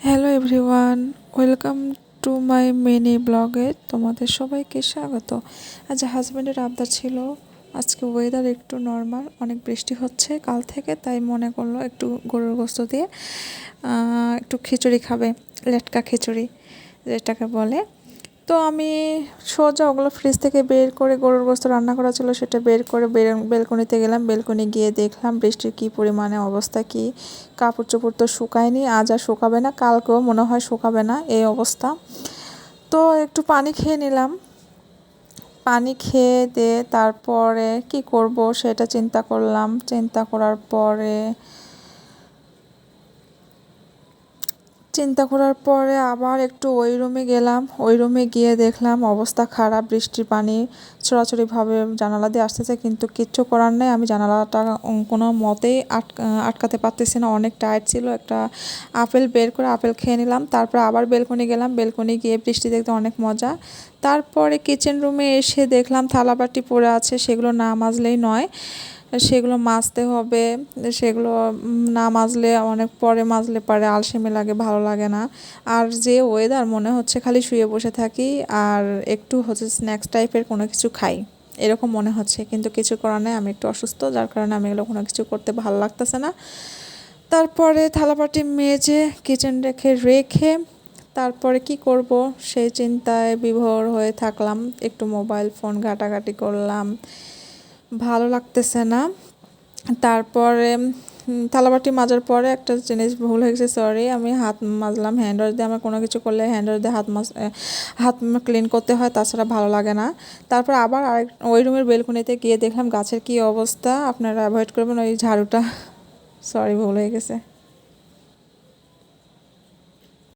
Hello everyone, welcome to my mini ব্লগে তোমাদের সবাইকে স্বাগত। আজ হাজব্যান্ডের আবদার ছিল, আজকে ওয়েদার একটু নর্মাল, অনেক বৃষ্টি হচ্ছে কাল থেকে, তাই মনে করলো একটু গরুর গোস্ত দিয়ে একটু খিচুড়ি খাবে, লেটকা খিচুড়ি যেটাকে বলে। তো আমি সোজা ওগুলো ফ্রিজ থেকে বের করে, গরুর গোস্ত রান্না করা ছিল সেটা বের করে বেলকনিতে গেলাম। বেলকনি গিয়ে দেখলাম বৃষ্টির কী পরিমাণে অবস্থা, কি কাপড় চোপড় তো শুকায়নি, আজ আর শুকাবে না, কালকেও মনে হয় শুকাবে না, এই অবস্থা। তো একটু পানি খেয়ে নিলাম, পানি খেয়ে দিয়ে তারপরে কি করব সেটা চিন্তা করলাম। চিন্তা করার পরে আবার একটু ওই রুমে গেলাম। ওই রুমে গিয়ে দেখলাম অবস্থা খারাপ, বৃষ্টির পানি ছড়াছড়িভাবে জানালা দিয়ে আসতেছে, কিন্তু কিচ্ছু করার নেই। আমি জানালাটা কোনো মতেই আটকাতে পারতেছি না, অনেক টায়ার্ড ছিল। একটা আপেল বের করে আপেল খেয়ে নিলাম, তারপর আবার বেলকনি গেলাম। বেলকনি গিয়ে বৃষ্টি দেখতে অনেক মজা। তারপরে কিচেন রুমে এসে দেখলাম থালাবাটি পড়ে আছে, সেগুলো না মাজলেই নয়, সেগুলো মাজতে হবে। সেগুলো না মাজলে, অনেক পরে মাজলে পারে আলসেমি লাগে, ভালো লাগে না। আর যে ওয়েদার, মনে হচ্ছে খালি শুয়ে বসে থাকি আর একটু হচ্ছে স্ন্যাক্স টাইপের কোনো কিছু খাই, এরকম মনে হচ্ছে। কিন্তু কিছু করার নেই, আমি একটু অসুস্থ, যার কারণে আমি এগুলো কোনো কিছু করতে ভালো লাগতেছে না। তারপরে থালাবাটি মেজে কিচেন রেখে তারপরে কি করব সেই চিন্তায় বিভোর হয়ে থাকলাম। একটু মোবাইল ফোন ঘাটাঘাটি করলাম, ভালো লাগতেছে না। তারপরে থালাবাটি মাজার পরে একটা জিনিস ভুল হয়ে গেছে, সরি। আমি হাত মাজলাম হ্যান্ড ওয়াশ দিয়ে। আমার কোনো কিছু করলে হ্যান্ড ওয়াশ দিয়ে হাত ক্লিন করতে হয়, তাছাড়া ভালো লাগে না। তারপর আবার ওই রুমের বেলকনিতে গিয়ে দেখলাম গাছের কি অবস্থা। আপনারা অ্যাভয়েড করবেন ওই ঝাড়ুটা, সরি ভুল হয়ে গেছে।